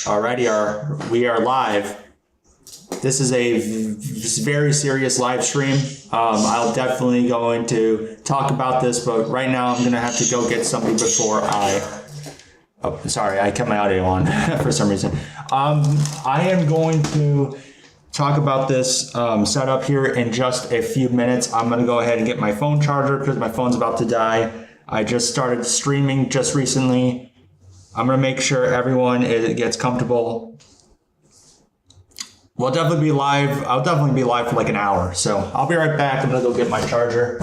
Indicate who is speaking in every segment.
Speaker 1: Alrighty, we are live. This is a very serious live stream. I'll definitely going to talk about this, but right now I'm gonna have to go get something before oh, sorry, I kept my audio on for some reason. I am going to talk about this setup here in just a few minutes. I'm gonna go ahead and get my phone charger because my phone's about to die. I just started streaming just recently. I'm gonna make sure everyone gets comfortable. We'll definitely be live. I'll definitely be live for like an hour. So I'll be right back. I'm gonna go get my charger.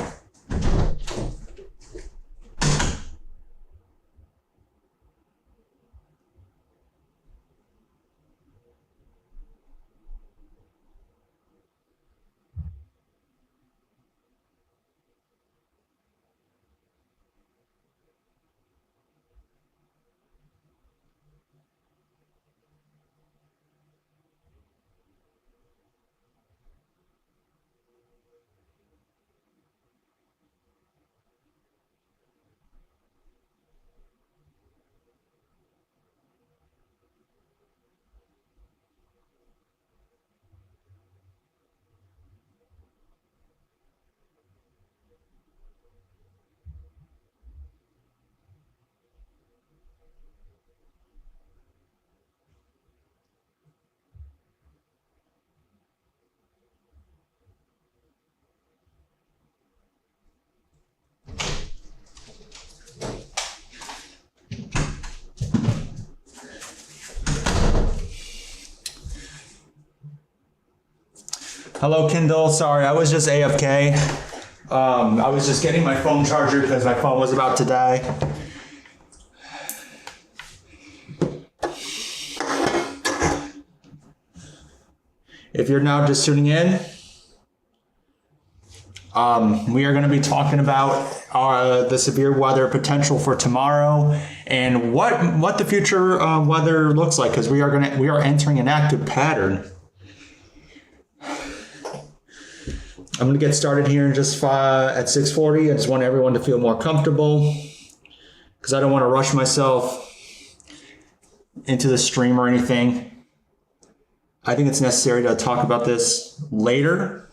Speaker 1: Hello, Kindle. Sorry, I was just AFK. I was just getting my phone charger because my phone was about to die. If you're now just tuning in, we are going to be talking about the severe weather potential for tomorrow and what the future weather looks like, because we are entering an active pattern. I'm going to get started here in just at 6:40. I just want everyone to feel more comfortable because I don't want to rush myself into the stream or anything. I think it's necessary to talk about this later.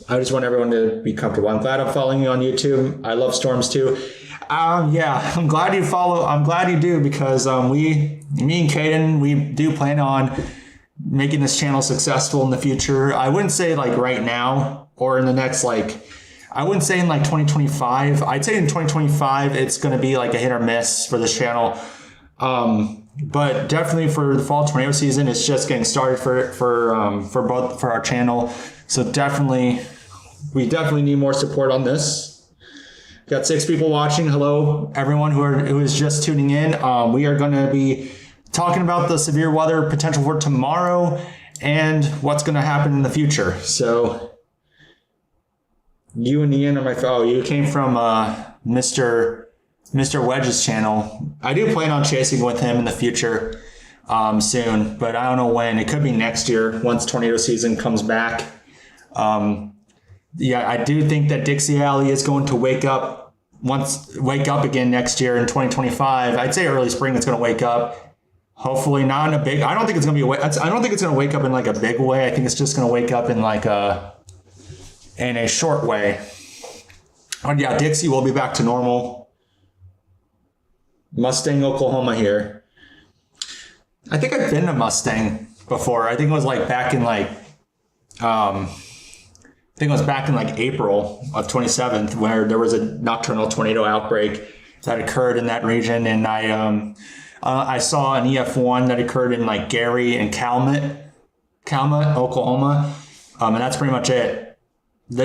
Speaker 1: I just want everyone to be comfortable. I'm glad I'm following you on YouTube. I love storms too. Yeah, I'm glad you follow. I'm glad you do, because me and Caden, we do plan on making this channel successful in the future. I wouldn't say like right now or in the next, I wouldn't say in like 2025. I'd say in 2025 it's going to be like a hit or miss for this channel. But definitely for the fall tornado season, it's just getting started for our channel. So we definitely need more support on this. Got 6 people watching. Hello, everyone who is just tuning in. We are going to be talking about the severe weather potential for tomorrow and what's going to happen in the future. So you and Ian are you came from Mr. Wedge's channel. I do plan on chasing with him in the future soon, but I don't know when. It could be next year once tornado season comes back. Yeah, I do think that Dixie Alley is going to wake up again next year in 2025. I'd say early spring it's going to wake up. Hopefully not in a big. I don't think it's going to be. I don't think it's going to wake up in like a big way. I think it's just going to wake up in like in a short way. And yeah, Dixie will be back to normal. Mustang, Oklahoma here. I think I've been to Mustang before. I think it was like back in like April of 27th, where there was a nocturnal tornado outbreak that occurred in that region, and I saw an EF1 that occurred in like Gary and Calumet, Oklahoma, and that's pretty much it. The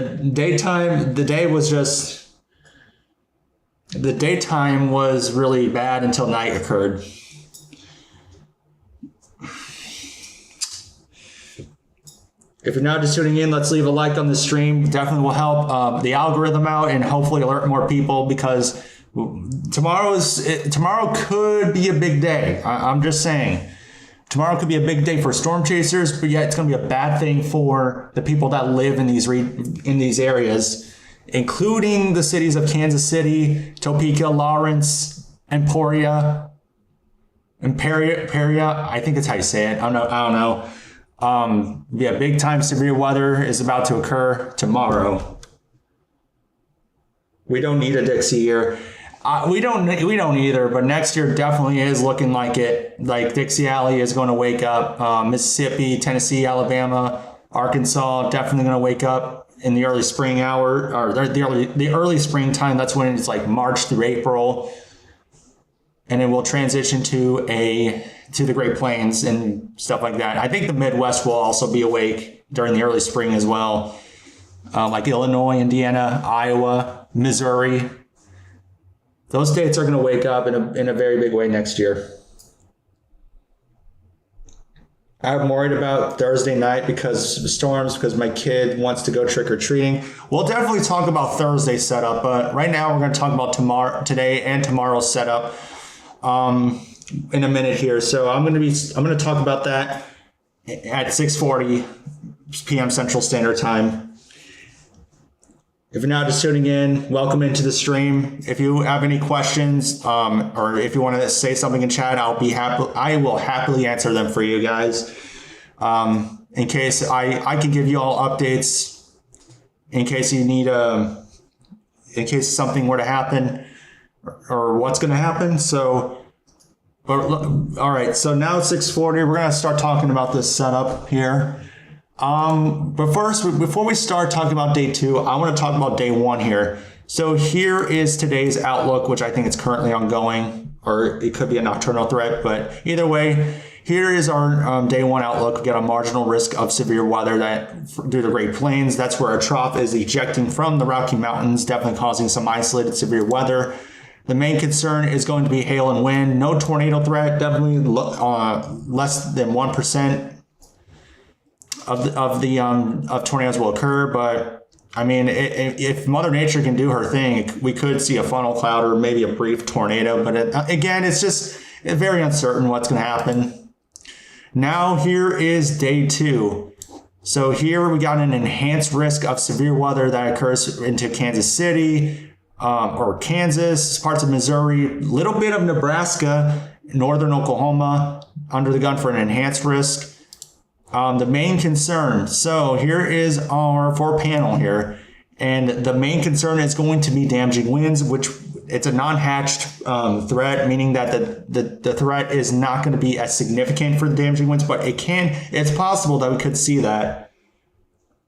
Speaker 1: daytime was really bad until night occurred. If you're now just tuning in, let's leave a like on the stream. Definitely will help the algorithm out and hopefully alert more people, because tomorrow could be a big day. I'm just saying. Tomorrow could be a big day for storm chasers, but yet it's going to be a bad thing for the people that live in these areas, including the cities of Kansas City, Topeka, Lawrence, Emporia, Peria, I think that's how you say it. I don't know. Yeah, big time severe weather is about to occur tomorrow. We don't need a Dixie year. We don't either, but next year definitely is looking like it. Like Dixie Alley is going to wake up. Mississippi, Tennessee, Alabama, Arkansas definitely going to wake up in the early spring hour, or the early springtime. That's when it's like March through April, and then we'll transition to the Great Plains and stuff like that. I think the Midwest will also be awake during the early spring as well, like Illinois, Indiana, Iowa, Missouri. Those states are going to wake up in a very big way next year. I'm worried about Thursday night because of storms, because my kid wants to go trick-or-treating. We'll definitely talk about Thursday's setup, but right now we're going to talk about today and tomorrow's setup in a minute here. So I'm going to talk about that at 6:40 p.m. Central Standard Time. If you're now just tuning in, welcome into the stream. If you have any questions, or if you want to say something in chat, I will happily answer them for you guys. In case I can give you all updates, in case you need in case something were to happen, or what's going to happen. So, all right. So now it's 6:40. We're going to start talking about this setup here. But first, before we start talking about day 2, I want to talk about day 1 here. So here is today's outlook, which I think is currently ongoing, or it could be a nocturnal threat, but either way, here is our day 1 outlook. We got a marginal risk of severe weather due to Great Plains. That's where a trough is ejecting from the Rocky Mountains, definitely causing some isolated severe weather. The main concern is going to be hail and wind. No tornado threat, definitely less than 1%. Of tornadoes will occur, but I mean, if Mother Nature can do her thing, we could see a funnel cloud or maybe a brief tornado. But again, it's just very uncertain what's going to happen. Now here is day 2. So here we got an enhanced risk of severe weather that occurs into Kansas City, or Kansas, parts of Missouri, little bit of Nebraska, northern Oklahoma, under the gun for an enhanced risk. The main concern, so here is our 4 panel here, and the main concern is going to be damaging winds, which it's a non-hatched threat, meaning that the threat is not going to be as significant for the damaging winds, but it's possible that we could see that.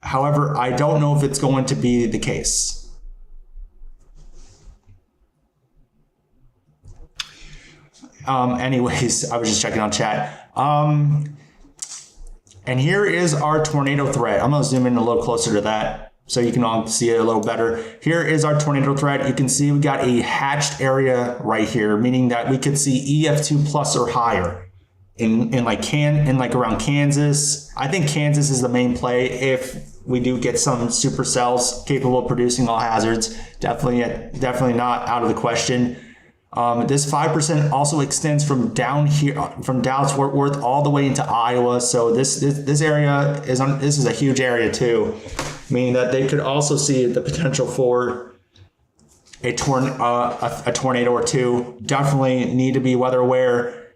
Speaker 1: However, I don't know if it's going to be the case. Anyways, I was just checking on chat. And here is our tornado threat. I'm going to zoom in a little closer to that so you can all see it a little better. Here is our tornado threat. You can see we got a hatched area right here, meaning that we could see EF2 plus or higher in around Kansas. I think Kansas is the main play if we do get some supercells capable of producing all hazards. Definitely not out of the question. This 5% also extends from down here, from Dallas Fort Worth all the way into Iowa. So this area this is a huge area too, meaning that they could also see the potential for a tornado or two. Definitely need to be weather aware,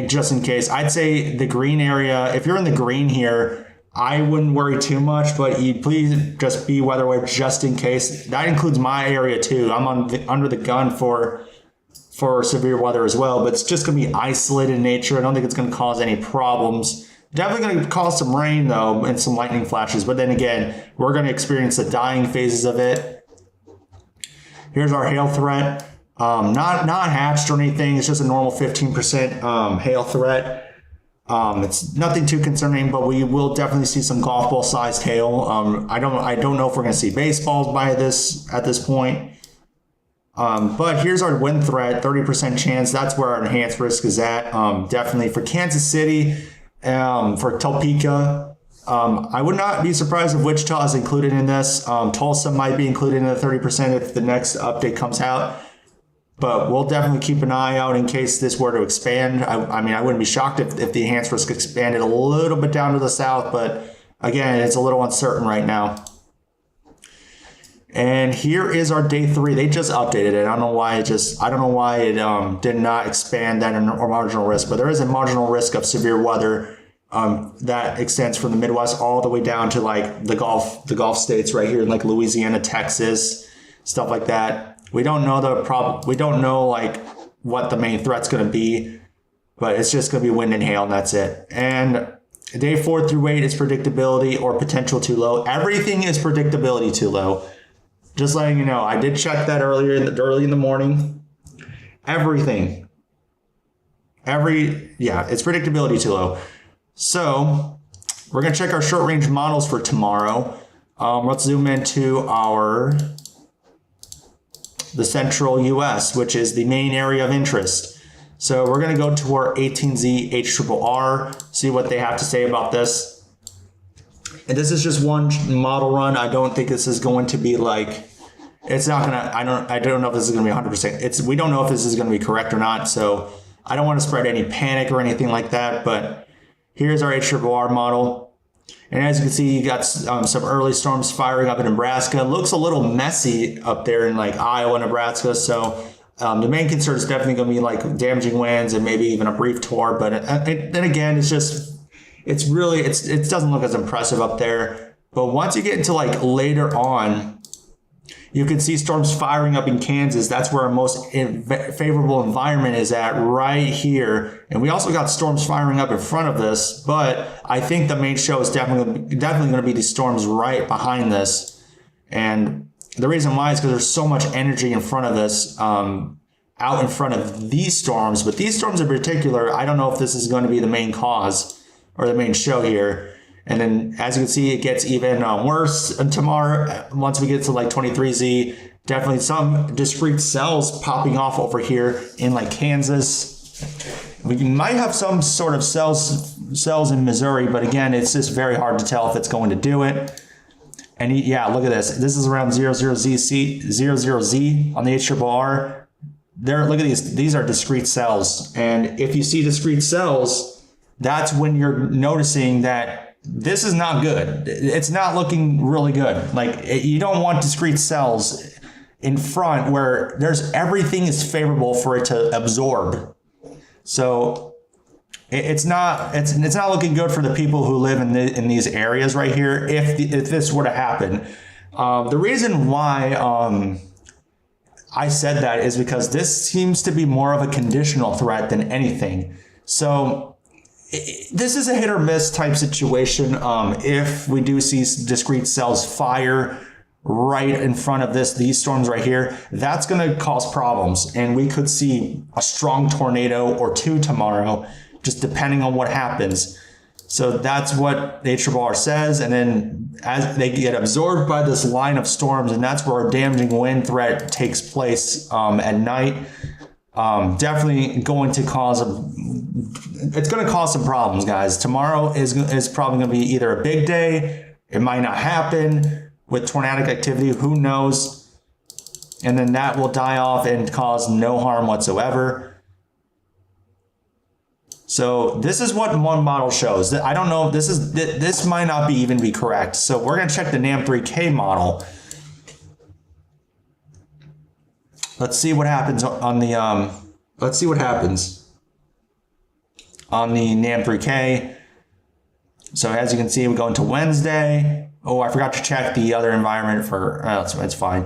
Speaker 1: just in case. I'd say the green area, if you're in the green here, I wouldn't worry too much, but please just be weather aware just in case. That includes my area too. I'm under the gun for severe weather as well, but it's just going to be isolated in nature. I don't think it's going to cause any problems. Definitely going to cause some rain though, and some lightning flashes, but then again, we're going to experience the dying phases of it. Here's our hail threat. Not hatched or anything. It's just a normal 15% hail threat. It's nothing too concerning, but we will definitely see some golf ball sized hail. I don't know if we're going to see baseballs at this point. But here's our wind threat, 30% chance. That's where our enhanced risk is at. Definitely for Kansas City, for Topeka. I would not be surprised if Wichita is included in this. Tulsa might be included in the 30% if the next update comes out. But we'll definitely keep an eye out in case this were to expand. I mean, I wouldn't be shocked if the enhanced risk expanded a little bit down to the south, but again, it's a little uncertain right now. And here is our day 3. They just updated it. I don't know why it did not expand that or marginal risk, but there is a marginal risk of severe weather that extends from the Midwest all the way down to like the Gulf states right here, like Louisiana, Texas, stuff like that. We don't know we don't know like what the main threat's going to be, but it's just going to be wind and hail, and that's it. And day 4 through 8 is predictability or potential too low. Everything is predictability too low. Just letting you know, I did check that early in the morning. Everything. It's predictability too low. So we're going to check our short range models for tomorrow. Let's zoom into the central US, which is the main area of interest. So we're going to go to our 18Z HRRR, see what they have to say about this. And this is just one model run. I don't think this is going to be like, it's not going to, I don't know if this is going to be 100%. We don't know if this is going to be correct or not. So I don't want to spread any panic or anything like that, but here's our HRRR model. And as you can see, you got some early storms firing up in Nebraska. It looks a little messy up there in like Iowa, Nebraska. So the main concern is definitely going to be like damaging winds and maybe even a brief tour. But then again, it doesn't look as impressive up there. But once you get into like later on, you can see storms firing up in Kansas. That's where our most favorable environment is at, right here. And we also got storms firing up in front of this. But I think the main show is definitely going to be the storms right behind this. And the reason why is because there's so much energy in front of this, out in front of these storms. But these storms in particular, I don't know if this is going to be the main cause or the main show here. And then as you can see, it gets even worse tomorrow. Once we get to like 23Z, definitely some discrete cells popping off over here in like Kansas. We might have some sort of cells in Missouri, but again, it's just very hard to tell if it's going to do it. And yeah, look at this. This is around 00Z on the HRRR. Look at these. These are discrete cells. And if you see discrete cells, that's when you're noticing that this is not good. It's not looking really good. Like, you don't want discrete cells in front where everything is favorable for it to absorb. So it's not looking good for the people who live in these areas right here if this were to happen. The reason why I said that is because this seems to be more of a conditional threat than anything. So this is a hit or miss type situation. If we do see discrete cells fire right in front of these storms right here, that's going to cause problems. And we could see a strong tornado or two tomorrow, just depending on what happens. So that's what the HRRR says. And then as they get absorbed by this line of storms, and that's where a damaging wind threat takes place at night. Definitely going to cause it's going to cause some problems, guys. Tomorrow is probably going to be either a big day. It might not happen with tornadic activity. Who knows? And then that will die off and cause no harm whatsoever. So this is what one model shows. I don't know if this might not even be correct. So we're going to check the NAM3K model. Let's see what happens on the NAM3K. So as you can see, we go into Wednesday. Oh, I forgot to check the other environment for, it's fine.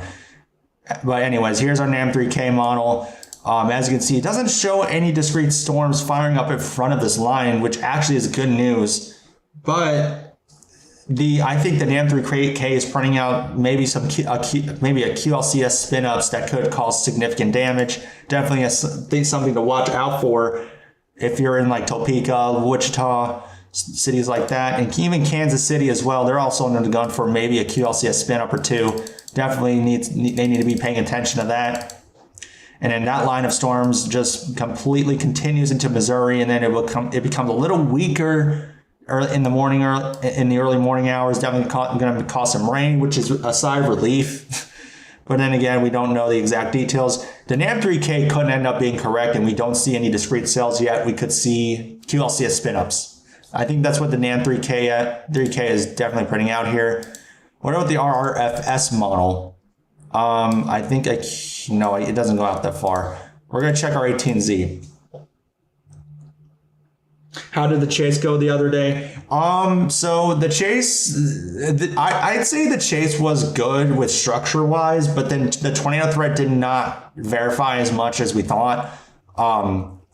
Speaker 1: But anyways, here's our NAM3K model. As you can see, it doesn't show any discrete storms firing up in front of this line, which actually is good news. But I think the NAM3K is printing out maybe a QLCS spin-ups that could cause significant damage. Definitely something to watch out for if you're in like Topeka, Wichita, cities like that, and even Kansas City as well. They're also under the gun for maybe a QLCS spin-up or two. Definitely they need to be paying attention to that. And then that line of storms just completely continues into Missouri, and then it becomes a little weaker in the early morning hours. Definitely going to cause some rain, which is a sigh of relief. But then again, we don't know the exact details. The NAM3K couldn't end up being correct, and we don't see any discrete cells yet. We could see QLCS spin-ups. I think that's what the NAM3K is definitely printing out here. What about the RFS model? I think no, it doesn't go out that far. We're going to check our 18Z. How did the chase go the other day? So the chase, I'd say the chase was good with structure wise, but then the tornado threat did not verify as much as we thought.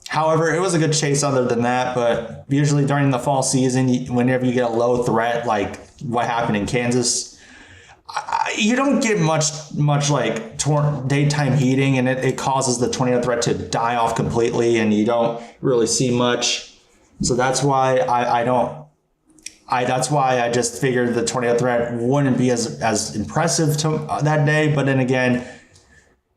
Speaker 1: However, it was a good chase other than that, but usually during the fall season, whenever you get a low threat, like what happened in Kansas, you don't get much like daytime heating, and it causes the tornado threat to die off completely, and you don't really see much. So that's why that's why I just figured the tornado threat wouldn't be as impressive that day. But then again,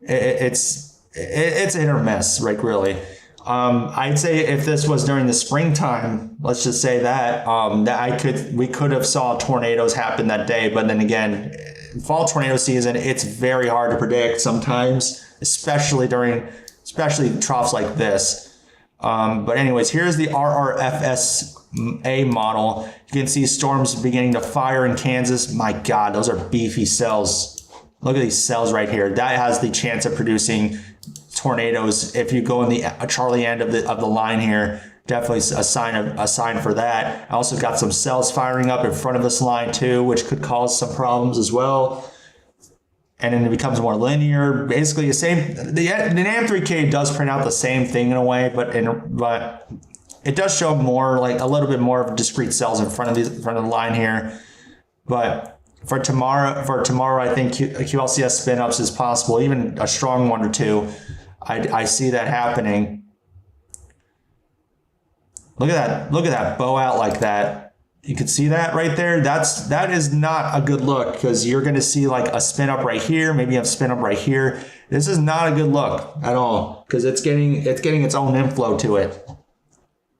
Speaker 1: it's hit or miss, like really. I'd say if this was during the springtime, let's just say that we could have saw tornadoes happen that day. But then again, fall tornado season, it's very hard to predict sometimes, especially troughs like this. But anyways, here's the RFS model. You can see storms beginning to fire in Kansas. My God, those are beefy cells. Look at these cells right here. That has the chance of producing tornadoes. If you go in the Charlie end of the line here, definitely a sign for that. I also got some cells firing up in front of this line too, which could cause some problems as well. And then it becomes more linear. Basically, the same. The NAM3K does print out the same thing in a way, but it does show more, like a little bit more of discrete cells in front of the line here. But for tomorrow, I think QLCS spin ups is possible, even a strong one or two. I see that happening. Look at that bow out like that. You can see that right there. That is not a good look, because you're going to see like a spin up right here, maybe a spin up right here. This is not a good look at all, because it's getting its own inflow to it.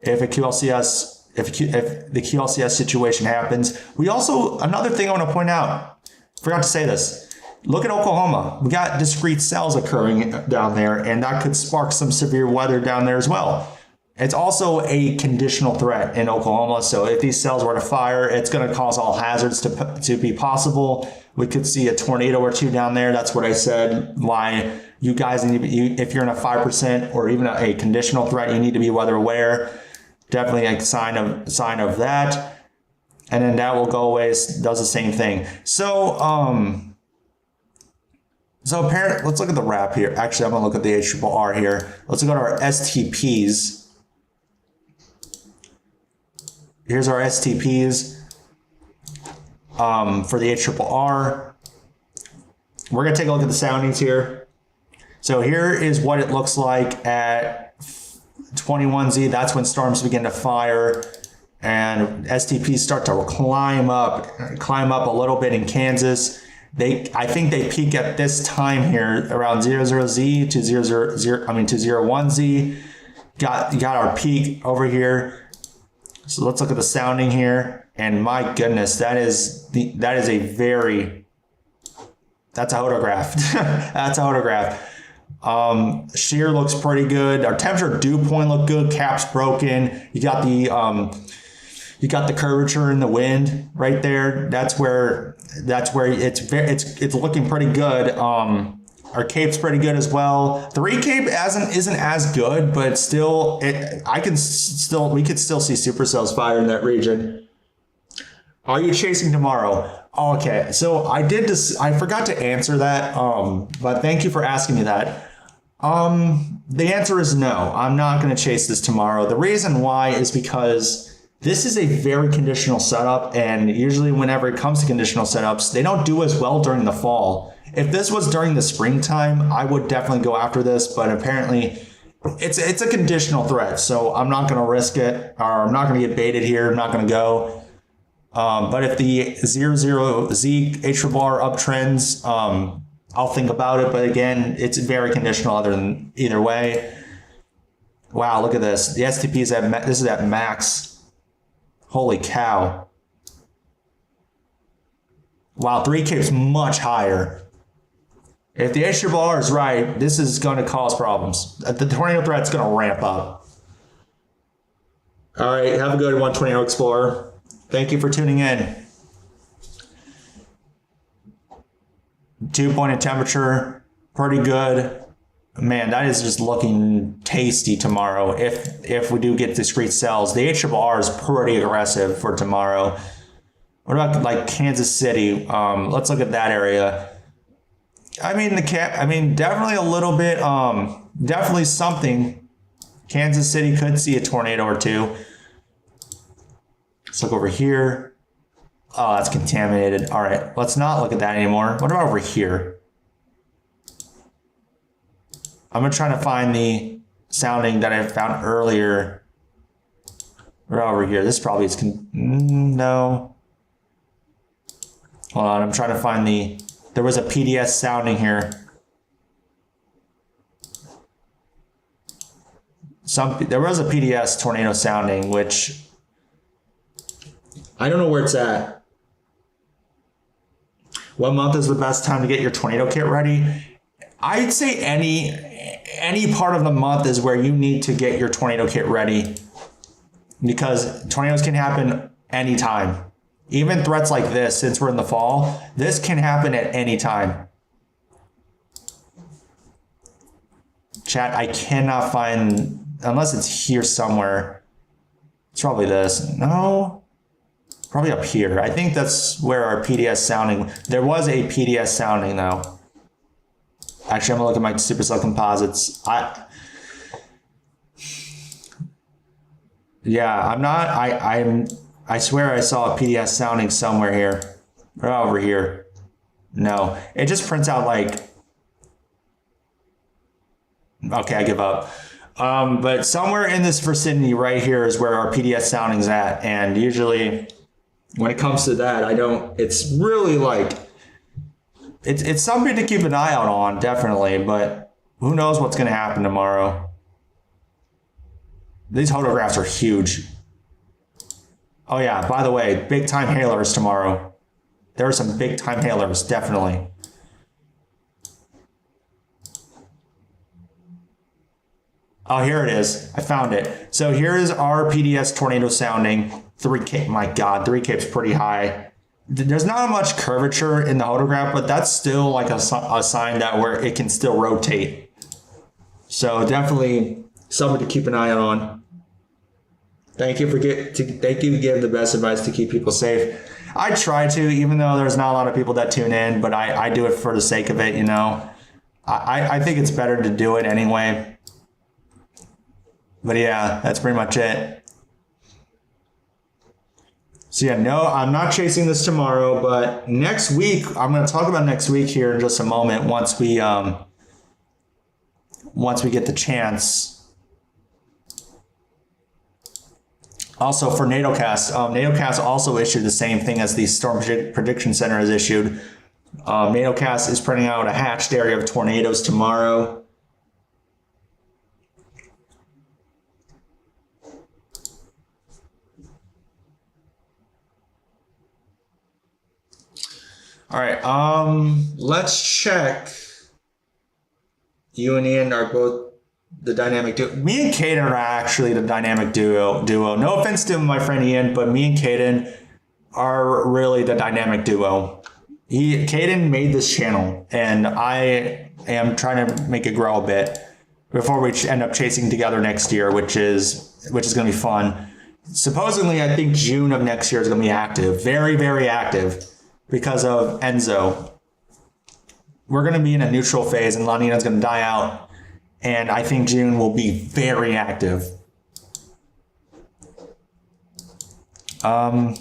Speaker 1: If the QLCS situation happens, another thing I want to point out, forgot to say this. Look at Oklahoma. We got discrete cells occurring down there, and that could spark some severe weather down there as well. It's also a conditional threat in Oklahoma. So if these cells were to fire, it's going to cause all hazards to be possible. We could see a tornado or two down there. That's what I said. Why you guys need to be, if you're in a 5% or even a conditional threat, you need to be weather aware. Definitely a sign of that. And then that will go away. Does the same thing. So apparently, let's look at the wrap here. Actually, I'm going to look at the HRRR here. Let's look at our STPs. Here's our STPs for the HRRR. We're going to take a look at the soundings here. So here is what it looks like at 21Z. That's when storms begin to fire and STPs start to climb up a little bit in Kansas. I think they peak at this time here around 00Z to 01Z. Got our peak over here. So let's look at the sounding here, and my goodness, that's a hodograph. That's a hodograph. Shear looks pretty good. Our temperature dew point looked good. Cap's broken. You got the curvature in the wind right there. That's where it's looking pretty good. Our cape's pretty good as well. The recape isn't as good, but still, we could still see supercells fire in that region. Are you chasing tomorrow? Okay, so I forgot to answer that, but thank you for asking me that. The answer is no. I'm not going to chase this tomorrow. The reason why is because this is a very conditional setup, and usually whenever it comes to conditional setups, they don't do as well during the fall. If this was during the springtime, I would definitely go after this, but apparently it's a conditional threat, so I'm not going to risk it, or I'm not going to get baited here. I'm not going to go. But if the 00Z HRRR uptrends, I'll think about it. But again, it's very conditional either way. Wow, look at this. The STP is this is at max. Holy cow. Wow, 3K's much higher. If the HRRR is right, this is going to cause problems. The tornado threat's going to ramp up. All right, have a good one, Tornado Explorer. Thank you for tuning in. Dew point and temperature, pretty good. Man, that is just looking tasty tomorrow. If we do get discrete cells, the HRR is pretty aggressive for tomorrow. What about like Kansas City? Let's look at that area. I mean definitely a little bit. Definitely something. Kansas City could see a tornado or two. Let's look over here. Oh, that's contaminated. All right, let's not look at that anymore. What about over here? I'm gonna try to find the sounding that I found earlier. We're over here. This probably is no. Hold on, I'm trying to find there was a PDS sounding here. There was a PDS tornado sounding, which I don't know where it's at. What month is the best time to get your tornado kit ready? I'd say any part of the month is where you need to get your tornado kit ready, because tornadoes can happen anytime. Even threats like this, since we're in the fall, this can happen at any time. Chat, I cannot find, unless it's here somewhere. It's probably this. No, probably up here. I think that's where our PDS sounding, there was a PDS sounding though. Actually, I'm gonna look at my supercell composites. I swear I saw a PDS sounding somewhere here. Or over here. No, it just prints out like, okay, I give up. But somewhere in this vicinity right here is where our PDS sounding's at. And usually when it comes to that, it's really like, it's something to keep an eye out on, definitely, but who knows what's going to happen tomorrow. These photographs are huge. Oh yeah, by the way, big time hailers tomorrow. There are some big time hailers, definitely. Oh, here it is. I found it. So here is our PDS tornado sounding. 3K, my God, 3K is pretty high. There's not much curvature in the photograph, but that's still like a sign that where it can still rotate. So definitely something to keep an eye out on. Thank you for giving the best advice to keep people safe. I try to, even though there's not a lot of people that tune in, but I do it for the sake of it, you know. I think it's better to do it anyway. But yeah, that's pretty much it. So yeah, no, I'm not chasing this tomorrow, but next week, I'm going to talk about next week here in just a moment once we get the chance. Also for NATOcast, NATOcast also issued the same thing as the Storm Prediction Center has issued. NATOcast is printing out a hatched area of tornadoes tomorrow. All right, let's check. You and Ian are both the dynamic duo. Me and Caden are actually the dynamic duo. No offense to my friend Ian, but me and Caden are really the dynamic duo. Caden made this channel, and I am trying to make it grow a bit before we end up chasing together next year, which is going to be fun. Supposedly, I think June of next year is going to be active, very, very active. Because of Enzo. We're going to be in a neutral phase and La Nina's going to die out. And I think June will be very active. Let's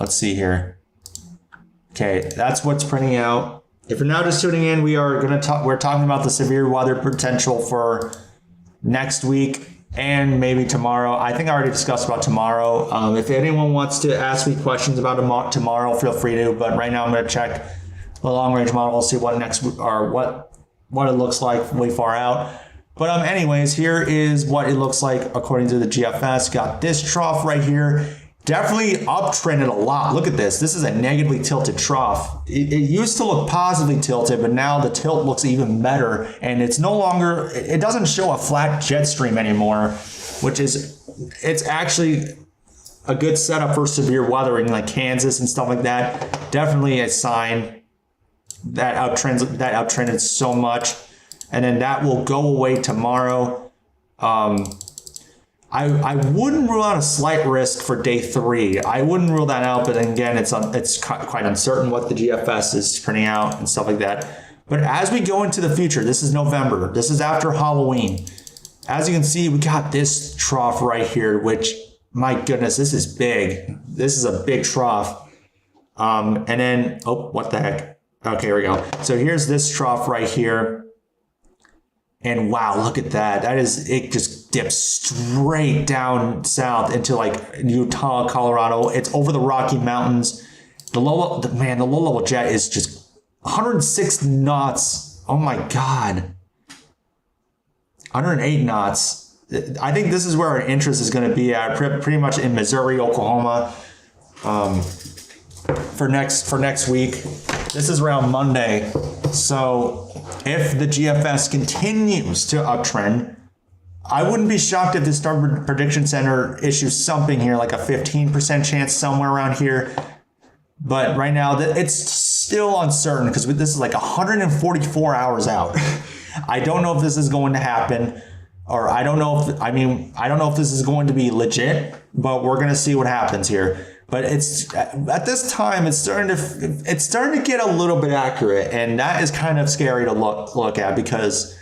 Speaker 1: see here. Okay, that's what's printing out. If you're now just tuning in, we're talking about the severe weather potential for next week and maybe tomorrow. I think I already discussed about tomorrow. If anyone wants to ask me questions about tomorrow, feel free to. But right now, I'm going to check the long-range model, see what what it looks like way far out. But anyways, here is what it looks like according to the GFS. Got this trough right here. Definitely uptrended a lot. Look at this. This is a negatively tilted trough. It used to look positively tilted, but now the tilt looks even better. And it's no longer, it doesn't show a flat jet stream anymore, which is, it's actually a good setup for severe weathering like Kansas and stuff like that. Definitely a sign that uptrended so much, and then that will go away tomorrow. I wouldn't rule out a slight risk for day 3. I wouldn't rule that out, but again, it's quite uncertain what the GFS is printing out and stuff like that. But as we go into the future, this is November. This is after Halloween. As you can see, we got this trough right here, which, my goodness, this is big. This is a big trough. And then, oh, what the heck? Okay, here we go. So here's this trough right here. And wow, look at that. It just dips straight down south into like Utah, Colorado. It's over the Rocky Mountains. The low level jet is just 106 knots. Oh my God. 108 knots. I think this is where our interest is going to be at, pretty much in Missouri, Oklahoma, for next week. This is around Monday. So if the GFS continues to uptrend, I wouldn't be shocked if the Star Prediction Center issues something here, like a 15% chance somewhere around here. But right now, it's still uncertain because this is like 144 hours out. I don't know if this is going to happen, or I don't know if this is going to be legit, but we're going to see what happens here. But it's at this time, it's starting to get a little bit accurate, and that is kind of scary to look at, because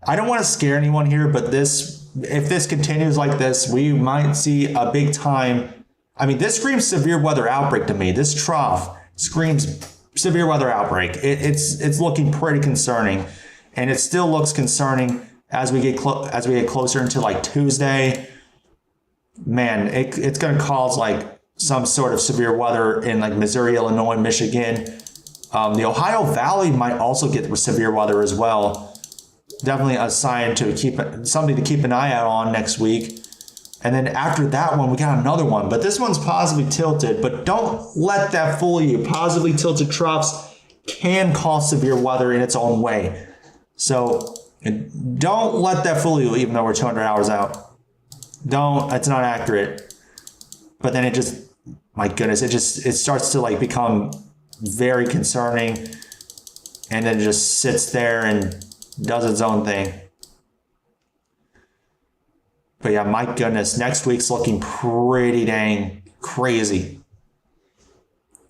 Speaker 1: I don't want to scare anyone here, but if this continues like this, we might see a big time. I mean, this screams severe weather outbreak to me. This trough screams severe weather outbreak. It's looking pretty concerning, and it still looks concerning as we get closer into like Tuesday. Man, it's going to cause like some sort of severe weather in like Missouri, Illinois, Michigan. The Ohio Valley might also get severe weather as well. Definitely a sign something to keep an eye out on next week. And then after that one, we got another one, but this one's positively tilted, but don't let that fool you. Positively tilted troughs can cause severe weather in its own way. So don't let that fool you, even though we're 200 hours out. It's not accurate. But then my goodness, it starts to like become very concerning, and then it just sits there and does its own thing. But yeah, my goodness, next week's looking pretty dang crazy.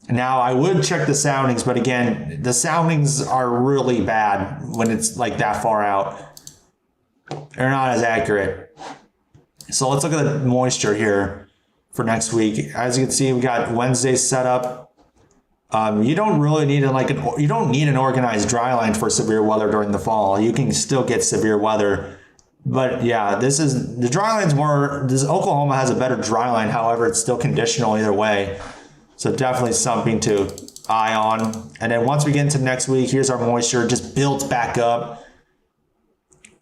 Speaker 1: Now, I would check the soundings, but again, the soundings are really bad when it's like that far out. They're not as accurate. So let's look at the moisture here for next week. As you can see, we got Wednesday set up. You don't really need you don't need an organized dry line for severe weather during the fall. You can still get severe weather. But yeah, the dry line's Oklahoma has a better dry line. However, it's still conditional either way. So definitely something to eye on. And then once we get into next week, here's our moisture. It just builds back up.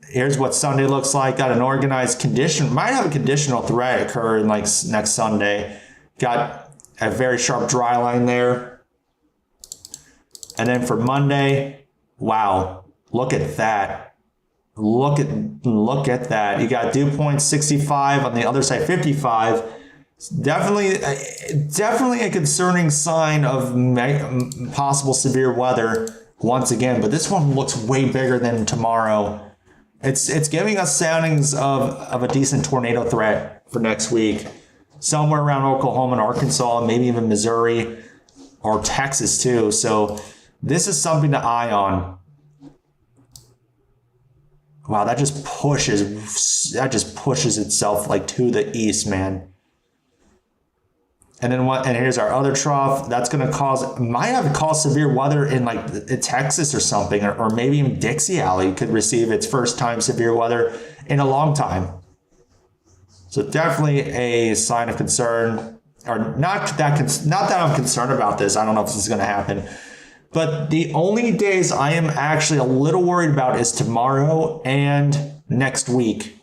Speaker 1: Here's what Sunday looks like. Got an organized condition. Might have a conditional threat occur in like next Sunday. Got a very sharp dry line there. And then for Monday, wow, look at that. Look at that. You got dew point 65 on the other side, 55. Definitely a concerning sign of possible severe weather once again. But this one looks way bigger than tomorrow. It's giving us soundings of a decent tornado threat for next week. Somewhere around Oklahoma and Arkansas, maybe even Missouri or Texas too. So this is something to eye on. Wow, that just pushes itself like to the east, man. And then and here's our other trough. That's going to might have caused severe weather in like Texas or something, or maybe even Dixie Alley could receive its first time severe weather in a long time. So definitely a sign of concern, or not that I'm concerned about this. I don't know if this is going to happen. But the only days I am actually a little worried about is tomorrow and next week.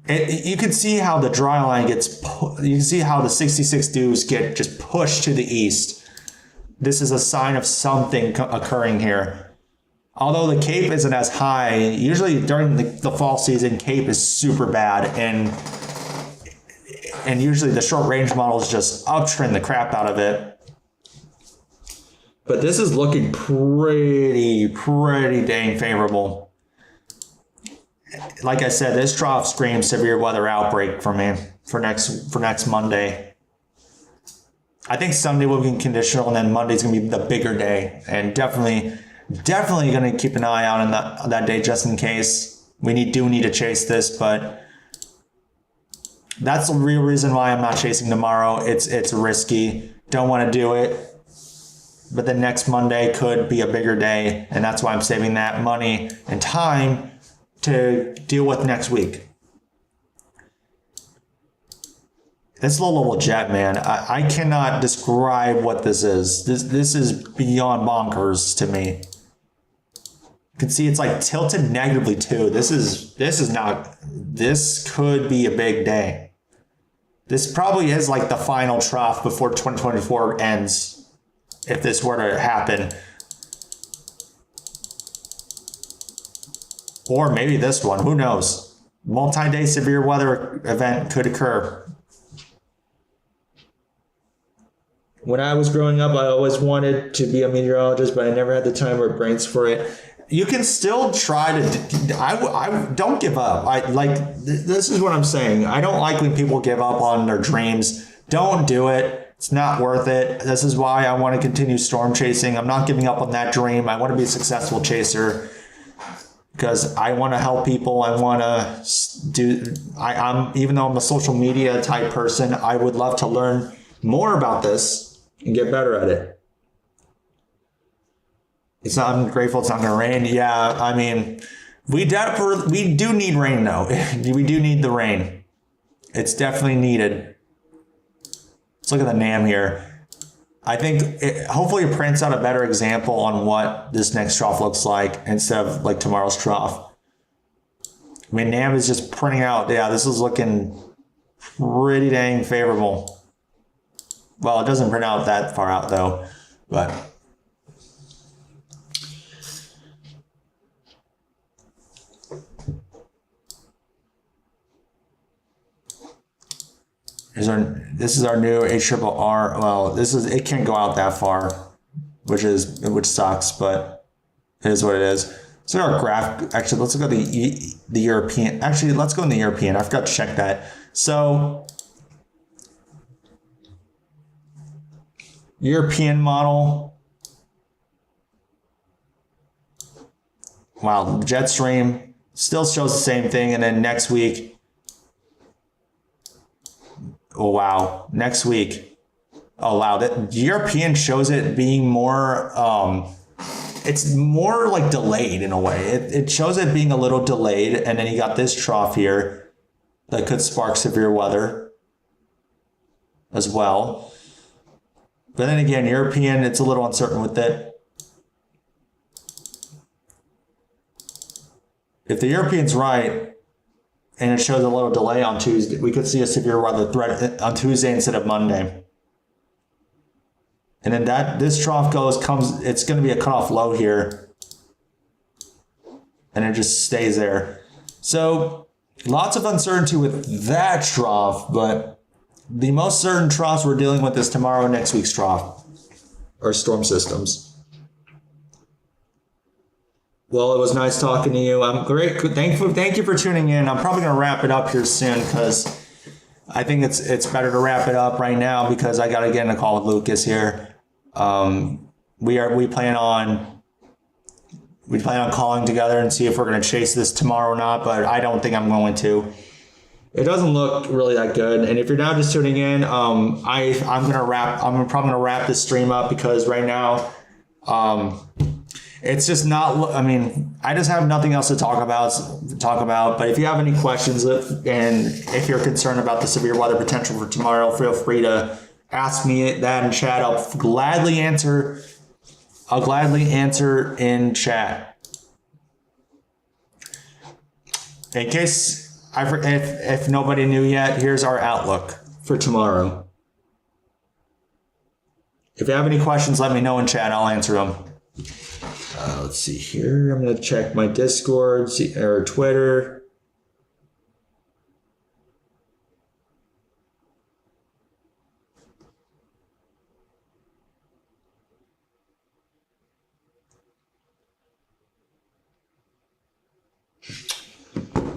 Speaker 1: You can see how the dry line you can see how the 66 dews get just pushed to the east. This is a sign of something occurring here. Although the Cape isn't as high, usually during the fall season, Cape is super bad, and usually the short range models just uptrend the crap out of it. But this is looking pretty dang favorable. Like I said, this trough screams severe weather outbreak for me for next Monday. I think Sunday will be conditional, and then Monday's gonna be the bigger day, and definitely gonna keep an eye out on that day just in case. We do need to chase this, but that's the real reason why I'm not chasing tomorrow. It's risky. Don't want to do it. But the next Monday could be a bigger day, and that's why I'm saving that money and time to deal with next week. This low level jet, man, I cannot describe what this is. This is beyond bonkers to me. You can see it's like tilted negatively too. This could be a big day. This probably is like the final trough before 2024 ends, if this were to happen. Or maybe this one, who knows? Multi-day severe weather event could occur. When I was growing up, I always wanted to be a meteorologist, but I never had the time or brains for it. You can still try to. I don't give up. This is what I'm saying. I don't like when people give up on their dreams. Don't do it. It's not worth it. This is why I want to continue storm chasing. I'm not giving up on that dream. I want to be a successful chaser because I want to help people. I want to do. I'm even though I'm a social media type person, I would love to learn more about this and get better at it. I'm grateful it's not going to rain. Yeah, I mean, we do need rain though. We do need the rain. It's definitely needed. Let's look at the NAM here. I think hopefully it prints out a better example on what this next trough looks like instead of like tomorrow's trough. I mean, NAM is just printing out. Yeah, this is looking pretty dang favorable. Well, it doesn't print out that far out though, but this is our new HRRR. Well, it can't go out that far, which sucks, but it is what it is. So our graph. Actually, let's look at the European. Actually, let's go in the European. I forgot to check that. So European model. Wow, the jet stream still shows the same thing, and then next week. Oh wow, next week. Oh wow, the European shows it being more. It's more like delayed in a way. It shows it being a little delayed, and then you got this trough here that could spark severe weather as well. But then again, European, it's a little uncertain with it. If the European's right, and it shows a little delay on Tuesday, we could see a severe weather threat on Tuesday instead of Monday. And then this trough it's going to be a cutoff low here. And it just stays there. So lots of uncertainty with that trough, but the most certain troughs we're dealing with is tomorrow and next week's trough, or storm systems. Well, it was nice talking to you. I'm great. Thank you for tuning in. I'm probably going to wrap it up here soon because I think it's better to wrap it up right now because I got to get in a call with Lucas here. We plan on calling together and see if we're going to chase this tomorrow or not, but I don't think I'm going to. It doesn't look really that good. And if you're now just tuning in, I'm probably gonna wrap this stream up because right now, it's just not. I mean, I just have nothing else to talk about. But if you have any questions and if you're concerned about the severe weather potential for tomorrow, feel free to ask me that in chat. I'll gladly answer in chat. In case. If nobody knew yet, here's our outlook for tomorrow. If you have any questions, let me know in chat. I'll answer them. Let's see here. I'm going to check my Discord or Twitter.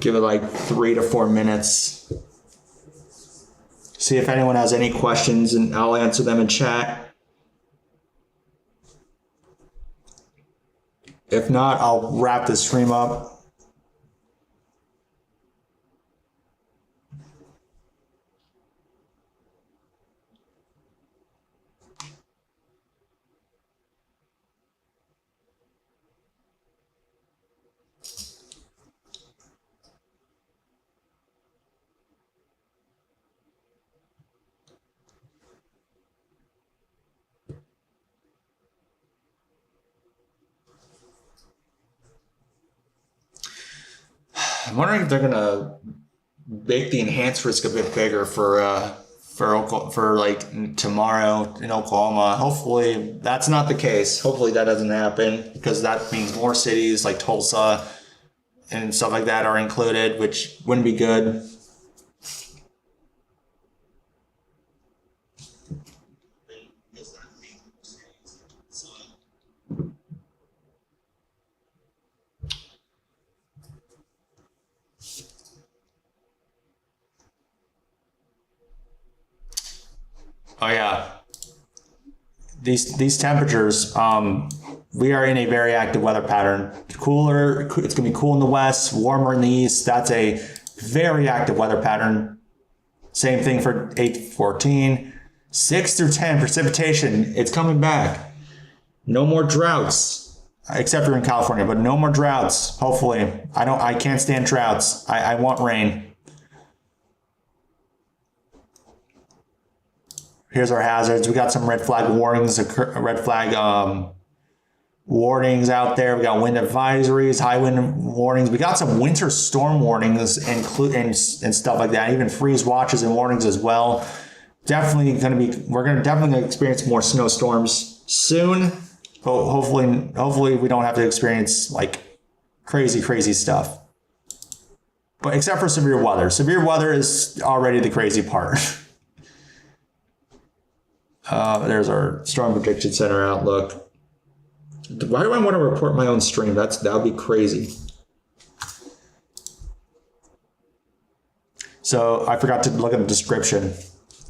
Speaker 1: Give it like 3 to 4 minutes. See if anyone has any questions, and I'll answer them in chat. If not, I'll wrap the stream up. I'm wondering if they're gonna make the enhanced risk a bit bigger for like tomorrow in Oklahoma. Hopefully that's not the case. Hopefully that doesn't happen, because that means more cities like Tulsa and stuff like that are included, which wouldn't be good. Oh yeah, these temperatures. We are in a very active weather pattern. Cooler, it's gonna be cool in the west, warmer in the east. That's a very active weather pattern. Same thing for 8-14, 6 through 10 precipitation. It's coming back. No more droughts, except for in California, but no more droughts. Hopefully, I can't stand droughts. I want rain. Here's our hazards. We got some red flag warnings, warnings out there. We got wind advisories, high wind warnings. We got some winter storm warnings and stuff like that. Even freeze watches and warnings as well. We're definitely experience more snowstorms soon. But hopefully we don't have to experience like crazy stuff. But except for severe weather. Severe weather is already the crazy part. There's our Storm Prediction Center outlook. Why do I want to report my own stream? That would be crazy. So I forgot to look at the description.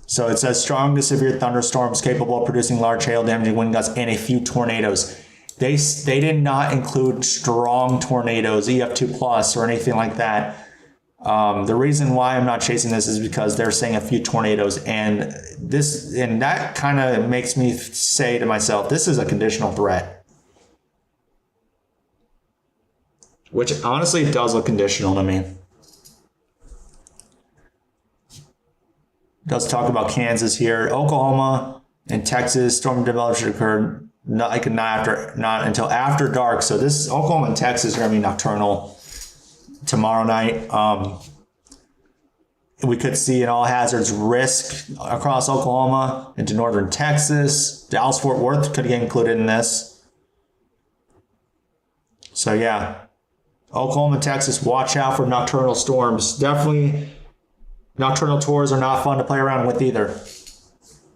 Speaker 1: So it says strong to severe thunderstorms capable of producing large hail damaging wind gusts and a few tornadoes. They did not include strong tornadoes, EF2 plus or anything like that. The reason why I'm not chasing this is because they're saying a few tornadoes, and that kind of makes me say to myself, this is a conditional threat. Which honestly does look conditional to me. It does talk about Kansas here. Oklahoma and Texas, storm development should occur not until after dark. So this Oklahoma and Texas are going to be nocturnal tomorrow night. We could see an all hazards risk across Oklahoma into northern Texas. Dallas Fort Worth could get included in this. So yeah, Oklahoma and Texas, watch out for nocturnal storms. Definitely, nocturnal tours are not fun to play around with either.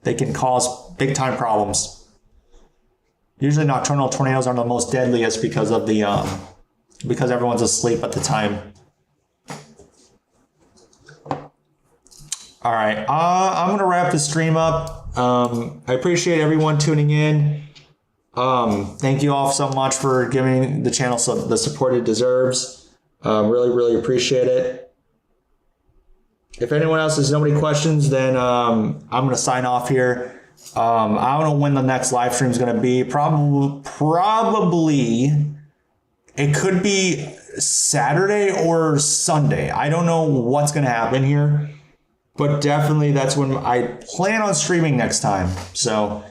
Speaker 1: They can cause big time problems. Usually nocturnal tornadoes are the most deadliest because of because everyone's asleep at the time. All right, I'm gonna wrap the stream up. I appreciate everyone tuning in. Thank you all so much for giving the channel the support it deserves. Really appreciate it. If anyone else has no any questions, then I'm gonna sign off here. I don't know when the next live stream is gonna be. Probably. It could be Saturday or Sunday. I don't know what's going to happen here, but definitely that's when I plan on streaming next time. So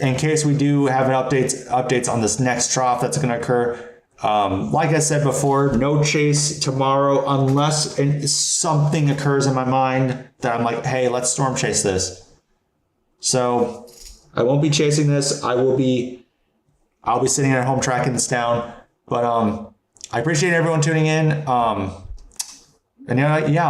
Speaker 1: in case we do have an updates on this next trough that's going to occur, like I said before, no chase tomorrow unless something occurs in my mind that I'm like, hey, let's storm chase this. So I won't be chasing this. I'll be sitting at home tracking this down. But I appreciate everyone tuning in. And yeah.